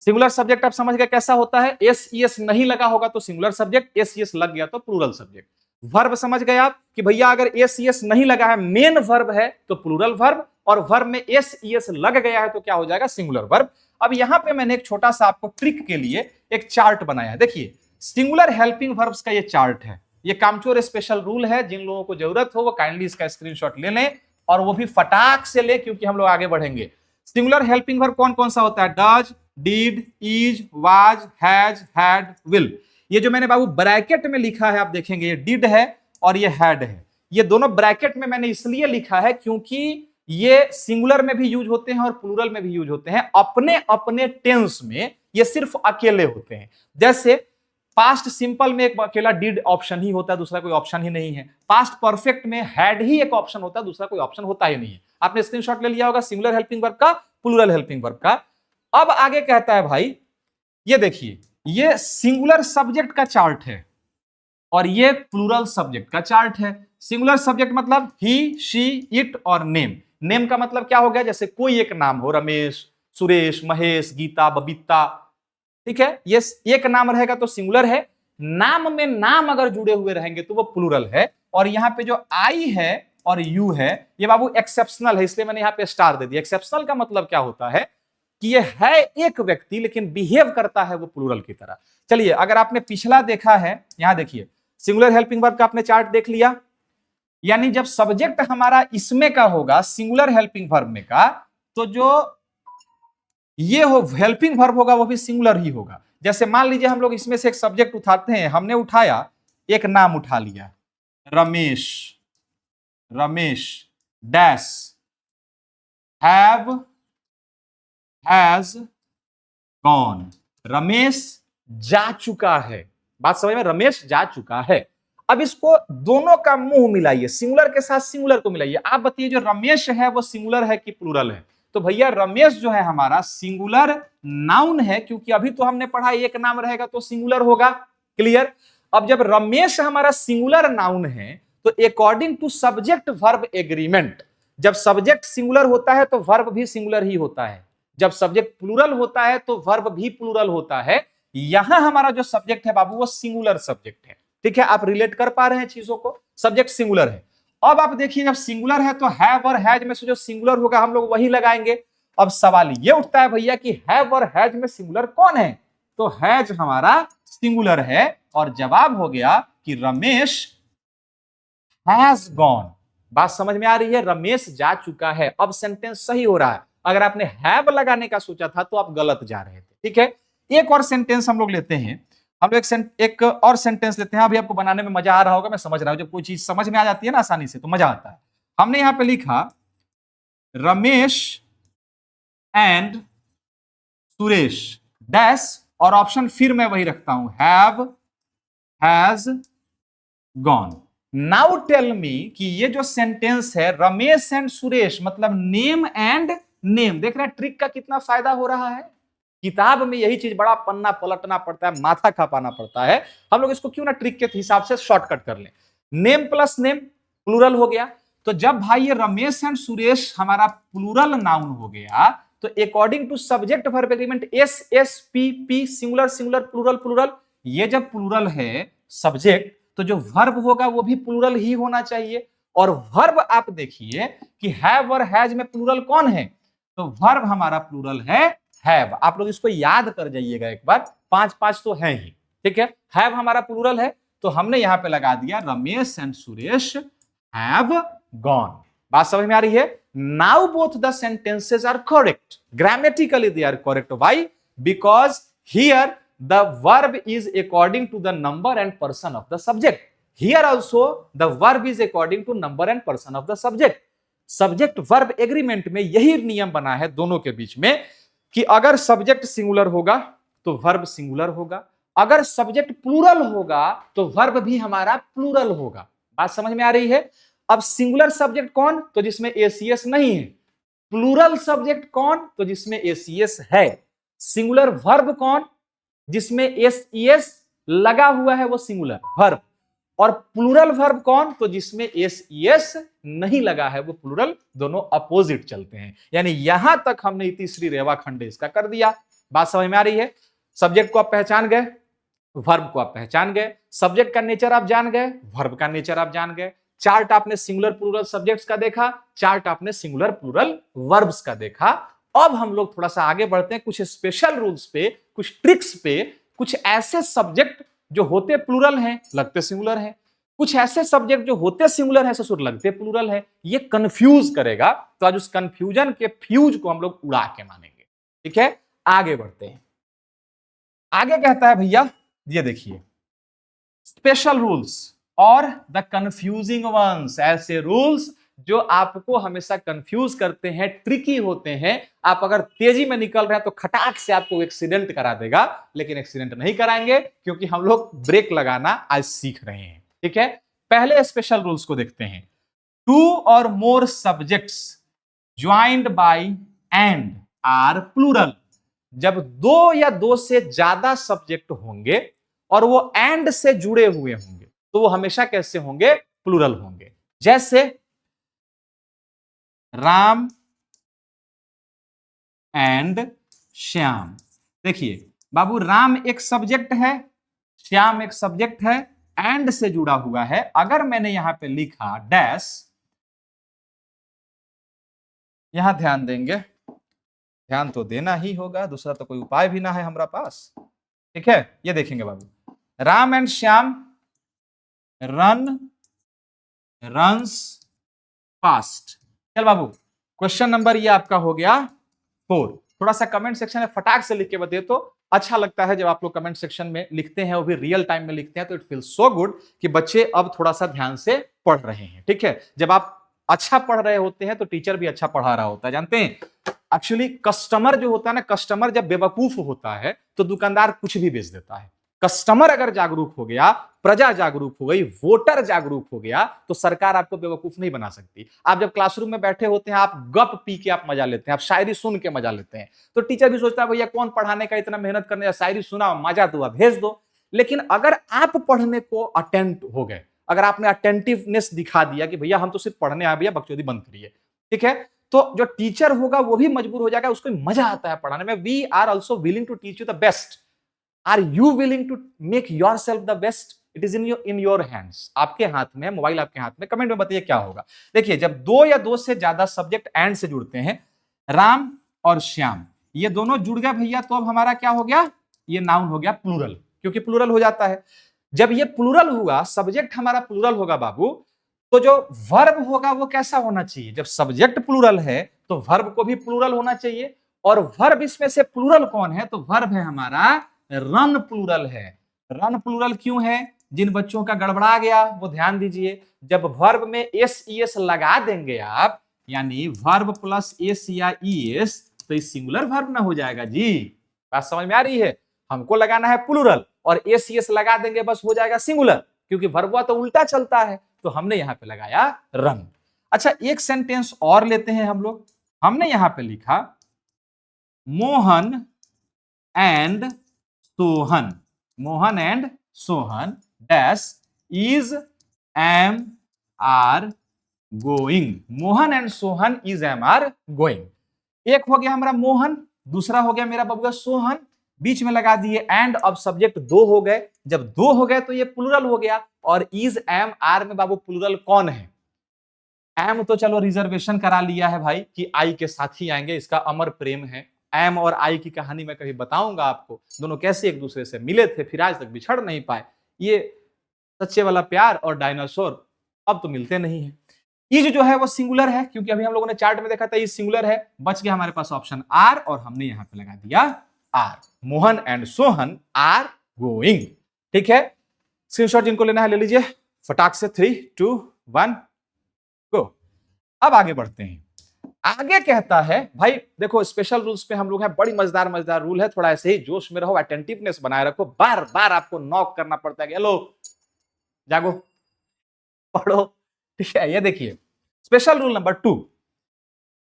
सिंगुलर सब्जेक्ट आप समझ गए कैसा होता है। एस ईएस नहीं लगा होगा तो सिंगुलर सब्जेक्ट, एस ईएस लग गया तो प्लूरल सब्जेक्ट। वर्ब समझ गए आप कि भैया अगर एस ईएस नहीं लगा है, मेन वर्ब है तो प्लूरल वर्ब, और वर्ब में एस ईएस लग गया है तो क्या हो जाएगा? Singular verb. अब यहां पे मैंने एक छोटा सा आपको ट्रिक के लिए एक चार्ट बनाया है। देखिए सिंगुलर हेल्पिंग वर्ब्स का ये चार्ट है, ये कामचोर स्पेशल रूल है। जिन लोगों को जरूरत हो वो काइंडली इसका स्क्रीनशॉट ले लें, और वो भी फटाक से ले, क्योंकि हम लोग आगे बढ़ेंगे। सिंगुलर हेल्पिंग वर्ब कौन कौन सा होता है? Does, did, is, was, has, had, will. ये जो मैंने बाबू ब्रैकेट में लिखा है आप देखेंगे, ये डिड है और ये हैड है। ये दोनों ब्रैकेट में मैंने इसलिए लिखा है क्योंकि ये सिंगुलर में भी यूज होते हैं और प्लूरल में भी यूज होते हैं। अपने अपने टेंस में ये सिर्फ अकेले होते हैं। जैसे पास्ट सिंपल में एक अकेला डिड ऑप्शन ही होता है, दूसरा कोई ऑप्शन ही नहीं है। पास्ट परफेक्ट में हैड ही एक ऑप्शन होता है, दूसरा कोई ऑप्शन होता ही नहीं है। आपने स्क्रीनशॉट ले लिया होगा सिंगुलर हेल्पिंग वर्ब का, प्लूरल हेल्पिंग वर्ब का। अब आगे कहता है भाई, ये देखिए, ये सिंगुलर सब्जेक्ट का चार्ट है और ये प्लूरल सब्जेक्ट का चार्ट है। सिंगुलर सब्जेक्ट मतलब ही, शी, इट और नेम। नेम का मतलब क्या हो गया? जैसे कोई एक नाम हो, रमेश, सुरेश, महेश, गीता, बबीता, ठीक है? ये एक नाम रहेगा तो सिंगुलर है। नाम में नाम अगर जुड़े हुए रहेंगे तो वो प्लूरल है। और यहां पे जो आई है और यू है, ये बाबू एक्सेप्शनल है, इसलिए मैंने यहां पे स्टार दे दिया। एक्सेप्शनल का मतलब क्या होता है कि ये है एक व्यक्ति लेकिन बिहेव करता है वो प्लूरल की तरह। चलिए, अगर आपने पिछला देखा है, यहां देखिए सिंगुलर हेल्पिंग वर्ब का आपने चार्ट देख लिया, यानी जब सब्जेक्ट हमारा इसमें का होगा सिंगुलर हेल्पिंग वर्ब में का, तो जो ये हो हेल्पिंग वर्ब होगा वो भी सिंगुलर ही होगा। जैसे मान लीजिए हम लोग इसमें से एक सब्जेक्ट उठाते हैं, हमने उठाया, एक नाम उठा लिया, Ramesh, Ramesh dash have has gone, Ramesh जा चुका है। बात समझ में, रमेश जा चुका है। अब इसको दोनों का मुंह मिलाइए, सिंगुलर के साथ सिंगुलर को मिलाइए। आप बताइए जो रमेश है वो सिंगुलर है कि प्लूरल है? तो भैया रमेश जो है हमारा सिंगुलर नाउन है, क्योंकि अभी तो हमने पढ़ा एक नाम रहेगा तो सिंगुलर होगा। क्लियर? अब जब रमेश हमारा सिंगुलर नाउन है तो according to subject verb agreement, जब सब्जेक्ट सिंगुलर होता है तो वर्ब भी सिंगुलर ही होता है, जब सब्जेक्ट प्लूरल होता है तो वर्ब भी प्लूरल होता है। यहां हमारा जो सब्जेक्ट है बाबू वो सिंगुलर सब्जेक्ट है। ठीक है, आप रिलेट कर पा रहे हैं चीजों को, सब्जेक्ट सिंगुलर है। अब आप देखिए जब सिंगुलर है तो हैव और हैज में से जो सिंगुलर होगा हम लोग वही लगाएंगे। अब सवाल ये उठता है भैया कि हैव और हैज में सिंगुलर कौन है? तो हैज हमारा सिंगुलर है, और जवाब हो गया कि रमेश हैज गॉन। बात समझ में आ रही है? रमेश जा चुका है। अब सेंटेंस सही हो रहा है। अगर आपने हैव लगाने का सोचा था तो आप गलत जा रहे थे। ठीक है, एक और सेंटेंस हम लोग लेते हैं, हम लोग एक और सेंटेंस लेते हैं। अभी आपको बनाने में मजा आ रहा होगा, मैं समझ रहा हूं। जब कोई चीज समझ में आ जाती है ना आसानी से तो मजा आता है। हमने यहां पे लिखा रमेश एंड सुरेश डैश, और ऑप्शन फिर मैं वही रखता हूं, have has gone. Now tell me कि ये जो सेंटेंस है रमेश एंड सुरेश, मतलब नेम एंड नेम, देख रहे हैं ट्रिक का कितना फायदा हो रहा है। किताब में यही चीज बड़ा पन्ना पलटना पड़ता है, माथा खपाना पड़ता है। हम लोग इसको क्यों ना ट्रिक के हिसाब से शॉर्टकट कर लें। नेम प्लस नेम प्लूरल हो गया, तो जब भाई ये रमेश एंड सुरेश हमारा प्लूरल नाउन हो गया तो according to subject verb agreement S S P P singular singular plural plural, ये जब प्लूरल है सब्जेक्ट तो जो वर्ब होगा वो भी प्लूरल ही होना चाहिए। और वर्ब आप देखिए कि हैव और हैज में प्लूरल कौन है? तो वर्ब हमारा प्लूरल है हैव। आप लोग इसको याद कर जाइएगा एक बार, 5 तो है ही। ठीक है, हैव हमारा प्लूरल है तो हमने यहां पे लगा दिया Ramesh and Suresh have gone. बात समझ में आ रही है? Now both the sentences are correct, grammatically they are correct. Why? Because here the verb is according to the number and person of the subject. Here also the verb is according to number and person of the subject. Subject verb agreement में यही नियम बना है दोनों के बीच में कि अगर सब्जेक्ट सिंगुलर होगा तो वर्ब सिंगुलर होगा, अगर सब्जेक्ट प्लूरल होगा तो वर्ब भी हमारा प्लूरल होगा। बात समझ में आ रही है? अब सिंगुलर सब्जेक्ट कौन? तो जिसमें एसीएस नहीं है। प्लूरल सब्जेक्ट कौन? तो जिसमें एसीएस है। सिंगुलर वर्ब कौन? जिसमें एस ईएस लगा हुआ है वो सिंगुलर वर्ब। और प्लूरल वर्ब कौन? तो जिसमें एस ईएस नहीं लगा है वो प्लूरल। दोनों अपोजिट चलते हैं। यानी यहां तक हमने तीसरी रेवा खंड इसका कर दिया। बात समझ में आ रही है? सब्जेक्ट को आप पहचान गए, वर्ब को आप पहचान गए, सब्जेक्ट का नेचर आप जान गए, वर्ब का नेचर आप जान गए। चार्ट आपने सिंगुलर प्लूरल सब्जेक्ट्स का देखा, चार्ट आपने सिंगुलर प्लूरल वर्ब्स का देखा। अब हम लोग थोड़ा सा आगे बढ़ते हैं, कुछ स्पेशल रूल्स पे, कुछ ट्रिक्स पे, कुछ ऐसे सब्जेक्ट जो होते प्लूरल हैं लगते सिंगुलर हैं, कुछ ऐसे सब्जेक्ट जो होते सिंगुलर हैं ससुर लगते प्लूरल है। ये कंफ्यूज करेगा, तो आज उस कंफ्यूजन के फ्यूज को हम लोग उड़ा के मानेंगे। ठीक है, आगे बढ़ते हैं। आगे कहता है भैया, ये देखिए स्पेशल रूल्स और द कंफ्यूजिंग वंस, ऐसे रूल्स जो आपको हमेशा कंफ्यूज करते हैं, ट्रिकी होते हैं। आप अगर तेजी में निकल रहे हैं तो खटाक से आपको एक्सीडेंट करा देगा, लेकिन एक्सीडेंट नहीं कराएंगे क्योंकि हम लोग ब्रेक लगाना आज सीख रहे हैं। ठीक है, पहले स्पेशल रूल्स को देखते हैं। 2 और more subjects joined by and are plural. जब 2 या 2 से ज्यादा सब्जेक्ट होंगे और वो एंड से जुड़े हुए होंगे तो वो हमेशा कैसे होंगे? प्लूरल होंगे। जैसे राम एंड श्याम। देखिए बाबू, राम एक सब्जेक्ट है, श्याम एक सब्जेक्ट है, एंड से जुड़ा हुआ है। अगर मैंने यहां पे लिखा डैश यहां ध्यान देंगे, ध्यान तो देना ही होगा, दूसरा तो कोई उपाय भी ना है हमारा पास। ठीक है, ये देखेंगे बाबू, Ram and Shyam runs fast. चल बाबू, क्वेश्चन नंबर ये आपका हो गया 4। थोड़ा सा कमेंट सेक्शन में फटाक से लिख के बताइए, तो अच्छा लगता है जब आप लोग कमेंट सेक्शन में लिखते हैं, वो भी रियल टाइम में लिखते हैं, तो इट फील सो गुड कि बच्चे अब थोड़ा सा ध्यान से पढ़ रहे हैं। ठीक है, जब आप अच्छा पढ़ रहे होते हैं तो टीचर भी अच्छा पढ़ा रहा होता है। जानते हैं एक्चुअली कस्टमर जो होता है ना, कस्टमर जब बेवकूफ होता है तो दुकानदार कुछ भी बेच देता है। कस्टमर अगर जागरूक हो गया, प्रजा जागरूक हो गई, वोटर जागरूक हो गया, तो सरकार आपको बेवकूफ नहीं बना सकती। आप जब क्लासरूम में बैठे होते हैं, आप गप पी के आप मजा लेते हैं, आप शायरी सुन के मजा लेते हैं, तो टीचर भी सोचता है भैया कौन पढ़ाने का इतना मेहनत करने, शायरी सुना मजा तो भेज दो। लेकिन अगर आप पढ़ने को अटेंट हो गए, अगर आपने अटेंटिवनेस दिखा दिया कि भैया हम तो सिर्फ पढ़ने आए, भैया बकचोदी बंद करिए, ठीक है, तो जो टीचर होगा वो भी मजबूर हो जाएगा, उसको मजा आता है पढ़ाने में। We are also willing to teach you the best. Are you willing to make yourself the best? It is in your hands, आपके हाथ में, मोबाइल आपके हाथ में। कमेंट में बताइए क्या होगा। देखिए, जब दो या दो से ज्यादा सब्जेक्ट एंड से जुड़ते हैं, राम और श्याम ये दोनों जुड़ गए भैया, तो अब हमारा क्या हो गया, ये नाउन हो गया प्लूरल, क्योंकि प्लूरल हो जाता है। जब ये प्लूरल हुआ, सब्जेक्ट हमारा प्लूरल होगा बाबू, तो जो वर्ब होगा वो कैसा होना चाहिए? जब सब्जेक्ट प्लूरल है तो वर्ब को भी प्लूरल होना चाहिए। और वर्ब इसमें से प्लूरल कौन है? तो वर्ब है हमारा रन प्लूरल है। रन प्लूरल क्यों है? जिन बच्चों का गड़बड़ा गया वो ध्यान दीजिए, जब वर्ब में एस ई एस लगा देंगे आप, यानी वर्ब प्लस एस या ई एस, तो इस सिंगुलर वर्ब ना हो जाएगा जी। बात समझ में आ रही है? हमको लगाना है प्लूरल और एस ई एस लगा देंगे बस हो जाएगा सिंगुलर, क्योंकि वर्ब तो उल्टा चलता है, तो हमने यहां पे लगाया रन। अच्छा, एक सेंटेंस और लेते हैं हम लोग। हमने यहां पे लिखा Mohan and Sohan, Mohan and Sohan dash is M are going, Mohan and Sohan is M are going. एक हो गया हमारा मोहन, दूसरा हो गया मेरा बबुआ सोहन, बीच में लगा दिए एंड, अब सब्जेक्ट दो हो गए। जब दो हो गए तो ये प्लूरल हो गया। और इज एम आर में बाबू प्लूरल कौन है? एम तो चलो रिजर्वेशन करा लिया है भाई कि आई के साथ ही आएंगे, इसका अमर प्रेम है। एम और आई की कहानी मैं कभी बताऊंगा आपको, दोनों कैसे एक दूसरे से मिले थे, फिर आज तक बिछड़ नहीं पाए। ये सच्चे वाला प्यार और डायनासोर अब तो मिलते नहीं है। इज जो है वो सिंगुलर है, क्योंकि अभी हम लोगों ने चार्ट में देखा था ये सिंगुलर है। बच गया हमारे पास ऑप्शन आर, और हमने यहां पे लगा दिया are. Mohan and Sohan are going. ठीक है, स्क्रीनशॉट जिनको लेना है ले लीजिए फटाक से। 3, 2, 1 गो। अब आगे बढ़ते हैं। आगे कहता है भाई देखो, स्पेशल रूल्स पे हम लोग हैं, बड़ी मजेदार मजेदार रूल है, थोड़ा ऐसे ही जोश में रहो, अटेंटिवनेस बनाए रखो। बार बार आपको नॉक करना पड़ता है कि हेलो जागो पढ़ो। ठीक है, ये देखिए special rule number 2,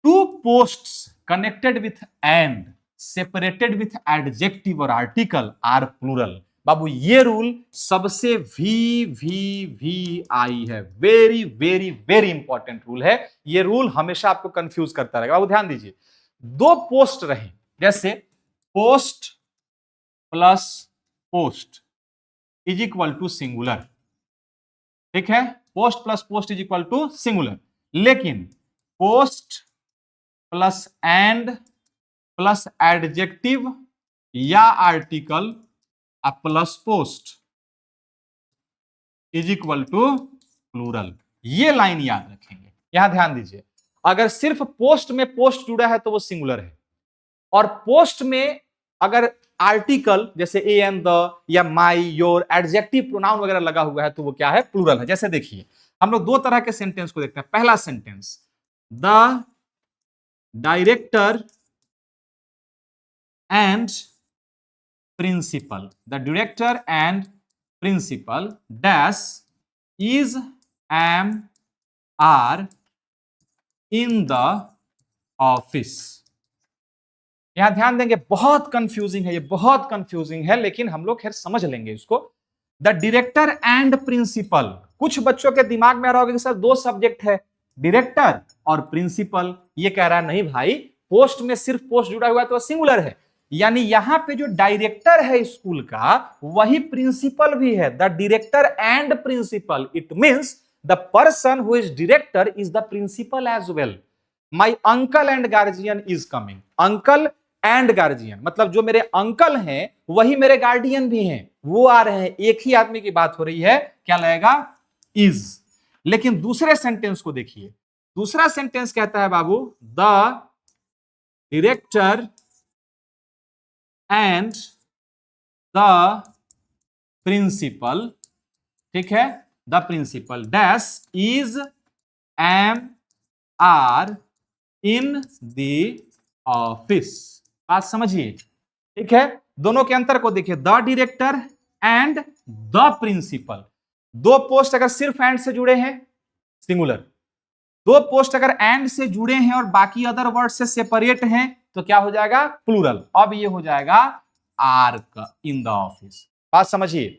two posts connected with and separated with adjective और आर्टिकल आर प्लूरल। बाबू ये रूल सबसे वी आई है, very very very important rule है। ये रूल हमेशा आपको कंफ्यूज करता रहेगा। बाबू ध्यान दीजिए, दो पोस्ट रहे, जैसे post plus post is equal to singular, ठीक है, post plus post is equal to singular. लेकिन post plus and plus adjective या article plus post is equal to plural. ये लाइन याद रखेंगे, यहां ध्यान दीजिए। अगर सिर्फ पोस्ट में पोस्ट जुड़ा है तो वो सिंगुलर है, और पोस्ट में अगर आर्टिकल जैसे ए एंड द या माई योर एडजेक्टिव प्रोनाउन वगैरह लगा हुआ है तो वो क्या है? प्लूरल है। जैसे देखिए हम लोग दो तरह के सेंटेंस को देखते हैं। पहला sentence, the director and principal, the director and principal dash is M R in the office. यहां ध्यान देंगे, बहुत कंफ्यूजिंग है, ये बहुत कंफ्यूजिंग है, लेकिन हम लोग खैर समझ लेंगे इसको। द डायरेक्टर एंड प्रिंसिपल, कुछ बच्चों के दिमाग में आ रहा होगा कि सर दो सब्जेक्ट है, डायरेक्टर और प्रिंसिपल। ये कह रहा है नहीं भाई, पोस्ट में सिर्फ पोस्ट जुड़ा हुआ है तो सिंगुलर है, यानी यहां पे जो डायरेक्टर है स्कूल का वही प्रिंसिपल भी है। The director and principal, it means the person who is director is the principal as well. My uncle and guardian is coming. Uncle and guardian मतलब जो मेरे अंकल हैं वही मेरे गार्डियन भी हैं, वो आ रहे हैं, एक ही आदमी की बात हो रही है, क्या लगेगा? इज। लेकिन दूसरे सेंटेंस को देखिए, दूसरा सेंटेंस कहता है बाबू, the director and the principal, ठीक है, the principal dash is M R in the office. बात समझिए, ठीक है, दोनों के अंतर को देखिए, the director and the principal. दो पोस्ट अगर सिर्फ एंड से जुड़े हैं सिंगुलर, दो पोस्ट अगर एंड से जुड़े हैं और बाकी अदर वर्ड से सेपरेट हैं तो क्या हो जाएगा? प्लूरल। अब ये हो जाएगा आर इन द ऑफिस। बात समझिए,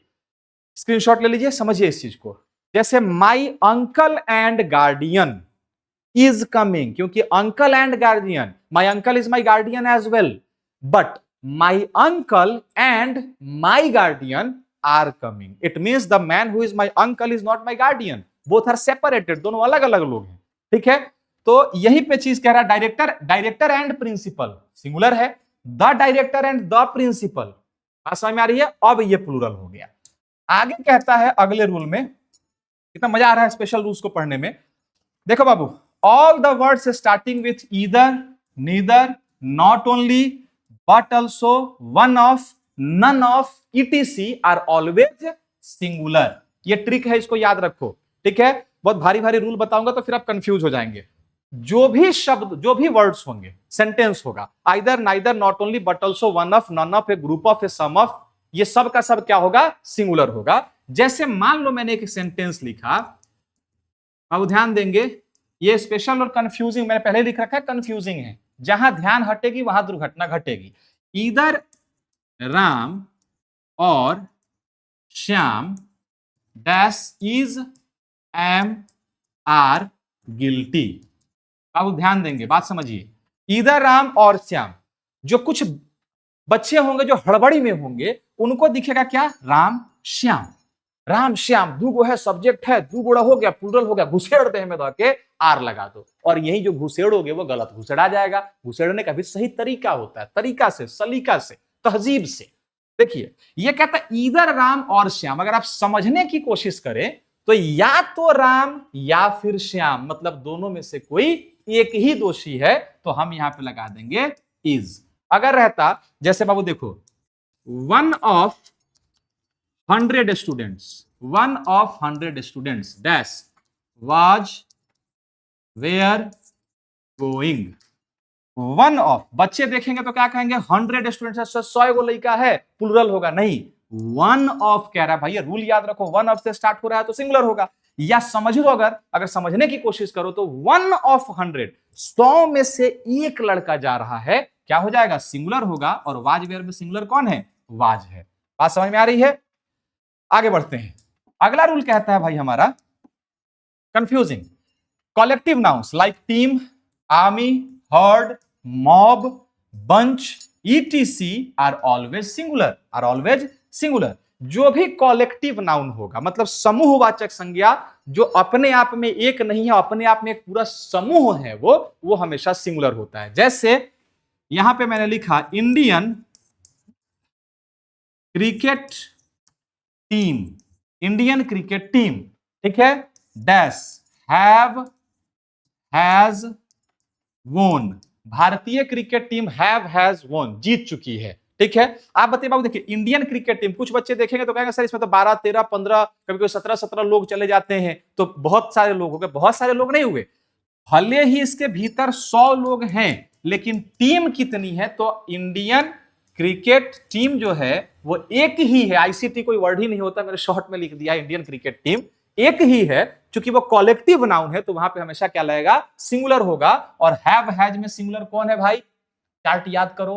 स्क्रीनशॉट ले लीजिए, समझिए इस चीज को। जैसे my uncle and guardian is coming, क्योंकि uncle and guardian, my uncle is my guardian as well, but my uncle and my guardian are coming. It means the man who is my uncle is not my guardian, both are separated, दोनों अलग अलग लोग हैं, ठीक है। तो यही पे चीज कह रहा है, director, director and principal singular है, the director and the principal. बात समझ में आ रही है? अब ये प्लूरल हो गया। आगे कहता है अगले रूल में, कितना मजा आ रहा है स्पेशल रूल्स को पढ़ने में। देखो बाबू, all the words starting with either, neither, not only, but also, one of, none of, etc are always singular. ये ट्रिक है, इसको याद रखो, ठीक है। बहुत भारी भारी रूल बताऊंगा तो फिर आप कंफ्यूज हो जाएंगे। जो भी शब्द, जो भी वर्ड्स होंगे, सेंटेंस होगा, either, neither, not only, but also, one of, none of, a group of, a sum of, ये सब का सब क्या होगा? सिंगुलर होगा। जैसे मान लो मैंने एक सेंटेंस लिखा, अब ध्यान देंगे, ये स्पेशल और कंफ्यूजिंग मैंने पहले लिख रखा है, कंफ्यूजिंग है, जहां ध्यान हटेगी वहां दुर्घटना घटेगी। इधर राम और Shyam dash is M are guilty. अब ध्यान देंगे, बात समझिए, इधर राम और श्याम, जो कुछ बच्चे होंगे जो हड़बड़ी में होंगे उनको दिखेगा क्या? राम श्याम, राम श्याम, दूगो है, सब्जेक्ट है, दू गोड़ा हो गया, प्लूरल हो गया, घुसेड़ दे में के आर लगा दो, और यही जो घुसेड़ोगे वो गलत घुसेड़ा जाएगा। घुसेड़ने का भी सही तरीका होता है, तरीका से, सलीका से, तहजीब से। देखिए, ये कहता है इधर राम और श्याम, अगर आप समझने की कोशिश करें तो या तो राम या फिर श्याम, मतलब दोनों में से कोई एक ही दोषी है, तो हम यहां पे लगा देंगे इज। अगर रहता, जैसे बाबू देखो, one of 100 students, one of 100 students dash was were going. One of, बच्चे देखेंगे तो क्या कहेंगे? 100 स्टूडेंट्स, 100 गो लड़का है, प्लूरल होगा नहीं, वन ऑफ कह रहा है। भाई रूल याद रखो, वन ऑफ से स्टार्ट हो रहा है तो सिंगुलर होगा। या समझ लो, अगर समझने की कोशिश करो तो वन ऑफ 100, 100 में से एक लड़का जा रहा है, क्या हो जाएगा? सिंगुलर होगा। और वाज वेयर में सिंगुलर कौन है? वाज है। बात समझ में आ रही है? आगे बढ़ते हैं। अगला रूल कहता है भाई हमारा confusing, collective nouns like team, army, herd, mob, bunch, etc are always singular, are always singular. जो भी कलेक्टिव नाउन होगा, मतलब समूहवाचक संज्ञा, जो अपने आप में एक नहीं है, अपने आप में एक पूरा समूह है, वो हमेशा सिंगुलर होता है। जैसे यहां पे मैंने लिखा Indian cricket team, Indian cricket team, ठीक है, डैश हैव, हैज वोन, भारतीय क्रिकेट टीम हैव, हैज वोन, जीत चुकी है, ठीक है। आप बताइए बाबू, देखिए इंडियन क्रिकेट टीम, कुछ बच्चे देखेंगे तो कहेंगे सर इसमें तो 12, 13, 15, कभी कोई 17, 17 लोग चले जाते हैं, तो बहुत सारे लोग हो गए। बहुत सारे लोग नहीं हुए, भले ही इसके भीतर 100 लोग हैं, लेकिन टीम कितनी है? तो इंडियन क्रिकेट टीम जो है वो एक ही है। आईसीटी कोई वर्ड ही नहीं होता, मैंने शॉर्ट में लिख दिया इंडियन क्रिकेट टीम, एक ही है। क्योंकि वो कलेक्टिव नाउन है तो वहां पे हमेशा क्या लगेगा? सिंगुलर होगा। और हैव, हैज में सिंगुलर कौन है भाई? चार्ट याद करो,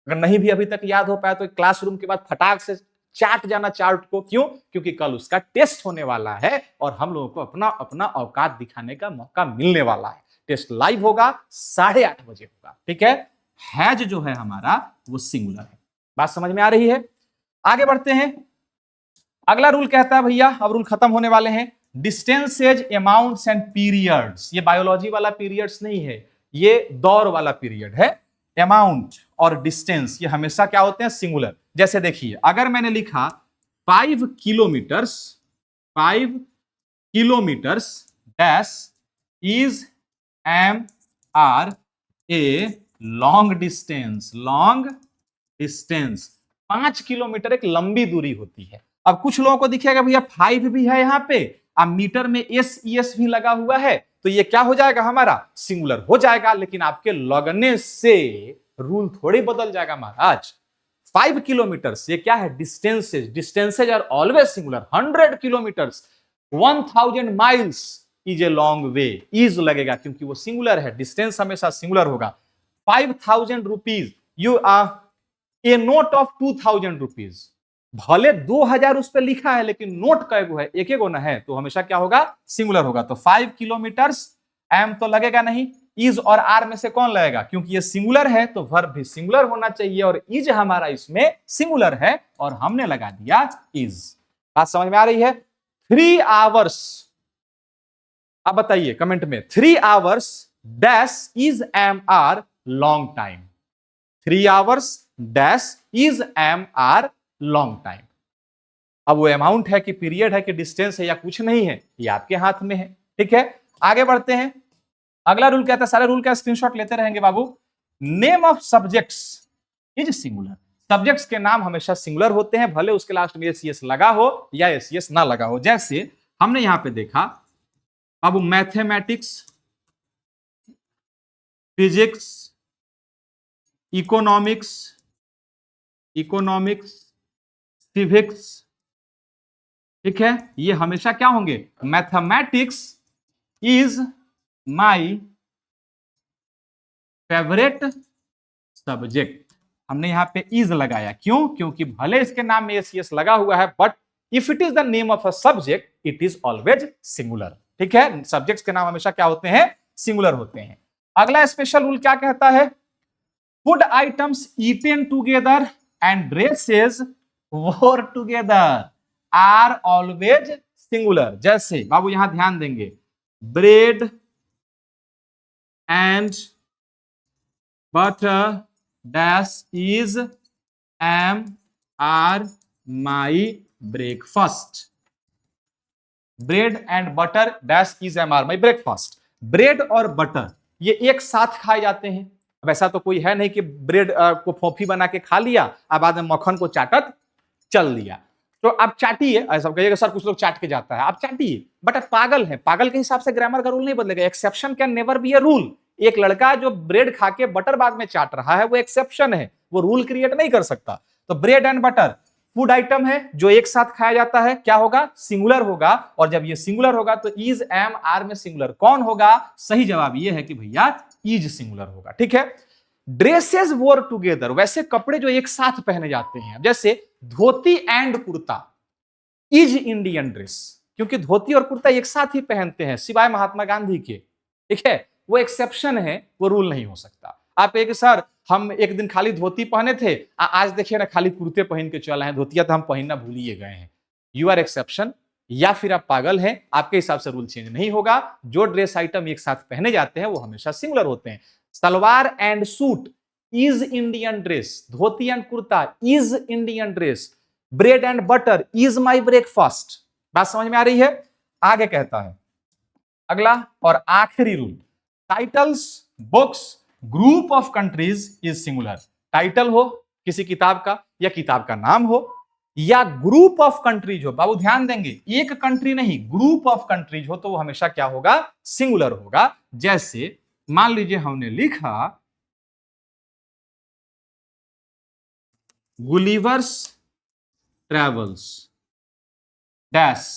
अगर नहीं भी अभी तक याद हो पाया तो क्लासरूम के बाद फटाक से चाट जाना चार्ट को। क्यों? क्योंकि कल उसका टेस्ट होने वाला है और हम लोगों को अपना अपना औकात दिखाने का मौका मिलने वाला है। टेस्ट लाइव होगा, 8:30 बजे होगा, ठीक है। हैज जो है हमारा वो सिंगुलर है। बात समझ में आ रही है? आगे बढ़ते हैं। अगला रूल कहता है भैया, अब रूल खत्म होने वाले हैं, डिस्टेंसेज, अमाउंट्स एंड पीरियड्स। ये बायोलॉजी वाला पीरियड्स नहीं है, ये दौर वाला पीरियड है। अमाउंट और डिस्टेंस ये हमेशा क्या होते हैं, सिंगुलर। जैसे देखिए अगर मैंने लिखा 5 kilometres, 5 kilometres dash is M are a long distance, long distance. 5 kilometre एक लंबी दूरी होती है। अब कुछ लोगों को दिखेगा भैया 5 भी है यहाँ पे, अब मीटर में एस ईएस भी लगा हुआ है, तो ये क्या हो जाएगा, हमारा सिंगुलर हो जाएगा। लेकिन आपके लगने से रूल थोड़ी बदल जाएगा महाराज। 5 किलोमीटर्स ये क्या है, distances, distances are always singular. 100 kilometres, 1000 miles is a long way, is लगेगा क्योंकि वो सिंगुलर है, डिस्टेंस हमेशा सिंगुलर होगा। 5000 rupees, you are a note of 2000 rupees, भले 2000 उस पर लिखा है लेकिन नोट कैगो है, एक एक ना है, तो हमेशा क्या होगा, सिंगुलर होगा। तो 5 किलोमीटर्स, एम तो लगेगा नहीं, इज और आर में से कौन लगेगा, क्योंकि ये सिंगुलर है तो वर्ब भी सिंगुलर होना चाहिए, और इज हमारा इसमें सिंगुलर है और हमने लगा दिया इज। बात समझ में आ रही है। 3 आवर्स, अब बताइए कमेंट में, 3 hours dash is M are long time. 3 hours dash is M are long time. अब वो अमाउंट है कि पीरियड है कि डिस्टेंस है या कुछ नहीं है, ये आपके हाथ में है। ठीक है, आगे बढ़ते हैं। अगला रूल कहता है, सारे रूल का स्क्रीनशॉट लेते रहेंगे बाबू। Name of subjects is singular. Subjects के नाम हमेशा सिंगुलर होते हैं, भले उसके लास्ट में एस लगा हो या एस ना लगा हो। जैसे हमने यहां पे देखा बाबू, मैथमेटिक्स, फिजिक्स, इकोनॉमिक्स, सिविक्स, ठीक है, ये हमेशा क्या होंगे, mathematics is my favourite subject. हमने यहां पे इज लगाया, क्यों, क्योंकि भले इसके नाम में एस लगा हुआ है, but if it is the name of a subject it is always singular. ठीक है, सब्जेक्ट्स के नाम हमेशा क्या होते हैं, सिंगुलर होते हैं। अगला स्पेशल रूल क्या कहता है, food items eaten together and dresses wore together are always singular. जैसे बाबू यहां ध्यान देंगे, bread and butter dash is M are my breakfast. Bread and butter dash is M are my breakfast. Bread और butter ये एक साथ खाए जाते हैं। अब ऐसा तो कोई है नहीं कि ब्रेड को फोफी बना के खा लिया अब बाद में मक्खन को चाटत चल दिया। तो आप चाटिए, ऐसा कहिएगा सर कुछ लोग चाट के जाता है, आप चाटिए, बट आप पागल है, पागल के हिसाब से ग्रामर का रूल नहीं बदलेगा। Exception can never be a rule. एक लड़का जो ब्रेड खा के बटर बाद में चाट रहा है वो एक्सेप्शन है, वो रूल क्रिएट नहीं कर सकता। तो bread and butter food item है जो एक साथ खाया जाता है, क्या होगा, सिंगुलर होगा। और जब ये सिंगुलर होगा तो इज एम आर में सिंगुलर कौन होगा, सही जवाब ये है कि भैया इज सिंगुलर होगा। ठीक है, ड्रेसेस वोर टुगेदर, वैसे कपड़े जो एक साथ पहने जाते हैं, जैसे dhoti and kurta is Indian dress, क्योंकि धोती और कुर्ता एक साथ ही पहनते हैं सिवाय महात्मा गांधी के। ठीक है, वो एक्सेप्शन है, वो रूल नहीं हो सकता। आप एक सर हम एक दिन खाली धोती पहने थे, आज देखिए ना खाली कुर्ते पहन के चल रहे हैं, धोतिया तो हम पहनना भूल ही गए हैं। यू आर एक्सेप्शन, या फिर आप पागल हैं, आपके हिसाब से रूल चेंज नहीं होगा। जो ड्रेस आइटम एक साथ पहने जाते हैं वो हमेशा सिंगुलर होते हैं। Salwar and suit is Indian dress, dhoti and kurta is Indian dress, bread and butter is my breakfast. बात समझ में आ रही है। आगे कहता है अगला और आखिरी rule, titles, books, group of countries is singular. Title हो किसी किताब का या किताब का नाम हो या ग्रुप ऑफ कंट्रीज हो, बाबू ध्यान देंगे, एक कंट्री नहीं ग्रुप ऑफ कंट्रीज हो तो वो हमेशा क्या होगा, सिंगुलर होगा। जैसे मान लीजिए हमने लिखा Gulliver's Travels dash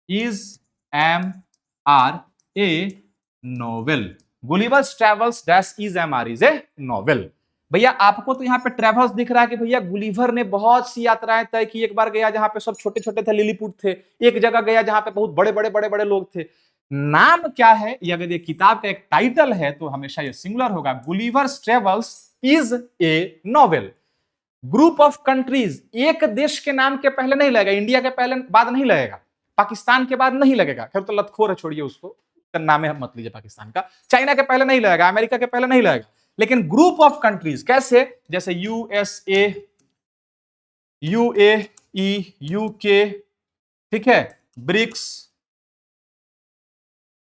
is M are a novel. Gulliver's Travels dash is M are is a novel. भैया आपको तो यहाँ पे ट्रेवल्स दिख रहा है कि भैया गुलिवर ने बहुत सी यात्राएं तय की। एक बार गया जहां पे सब छोटे छोटे थे, लिलीपुट थे। एक जगह गया जहां पे बहुत बड़े बड़े बड़े बड़े लोग थे। नाम क्या है, ये अगर ये किताब का एक टाइटल है तो हमेशा ये सिंगुलर होगा। Gulliver's travels is a novel. Group of countries, एक देश के नाम के पहले नहीं लगेगा, इंडिया के पहले बाद नहीं लगेगा, पाकिस्तान के बाद नहीं लगेगा, खैर तो लतखोर है छोड़िए उसको, नाम है मत लीजिए पाकिस्तान का, चाइना के पहले नहीं लगेगा, अमेरिका के पहले नहीं लगेगा, लेकिन ग्रुप ऑफ कंट्रीज कैसे, जैसे यूएसए, यूएई, यूके, ठीक है, ब्रिक्स,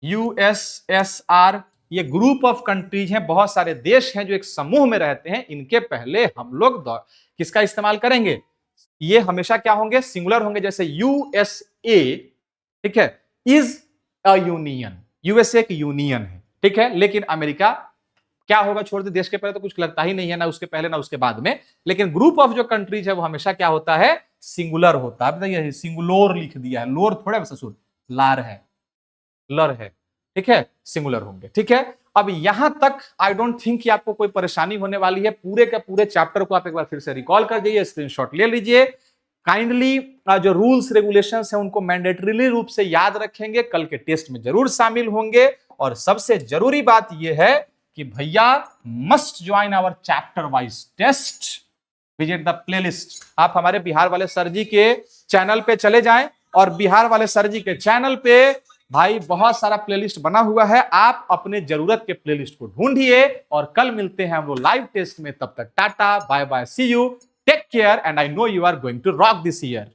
यूएसएसआर, ये ग्रुप ऑफ कंट्रीज हैं, बहुत सारे देश हैं जो एक समूह में रहते हैं, इनके पहले हम लोग किसका इस्तेमाल करेंगे, ये हमेशा क्या होंगे, सिंगुलर होंगे, जैसे यूएसए, ठीक है, इज अ यूनियन, यूएसए एक यूनियन है, ठीक है, लेकिन अमेरिका क्या होगा, छोड़ दे, देश के पहले तो कुछ लगता ही नहीं है, ना उसके पहले ना उसके बाद में, लेकिन ग्रुप ऑफ जो कंट्रीज है वो हमेशा क्या होता है, सिंगुलर होता है। बताइए, सिंगुलोर लिख दिया है, लोर थोड़ा ससुर, लार है, लर है, ठीक है, सिंगुलर होंगे, ठीक है। अब यहां तक आई डोंट थिंक कि आपको कोई परेशानी होने वाली है, पूरे के पूरे चैप्टर को आप एक बार फिर से रिकॉल कर दीजिए, स्क्रीनशॉट ले लीजिए, काइंडली जो रूल्स रेगुलेशंस हैं उनको मैंडेटरीली रूप से याद रखेंगे, कल के टेस्ट में जरूर शामिल होंगे, और सबसे जरूरी बात यह है कि भैया must join our chapter wise test, visit the playlist. आप हमारे बिहार वाले सर जी के चैनल पे चले जाएं, और बिहार वाले सर जी के चैनल पे भाई बहुत सारा प्लेलिस्ट बना हुआ है, आप अपने जरूरत के प्लेलिस्ट को ढूंढिए, और कल मिलते हैं हम लोग लाइव टेस्ट में, तब तक tata bye bye, see you, take care, and I know you are going to rock this year.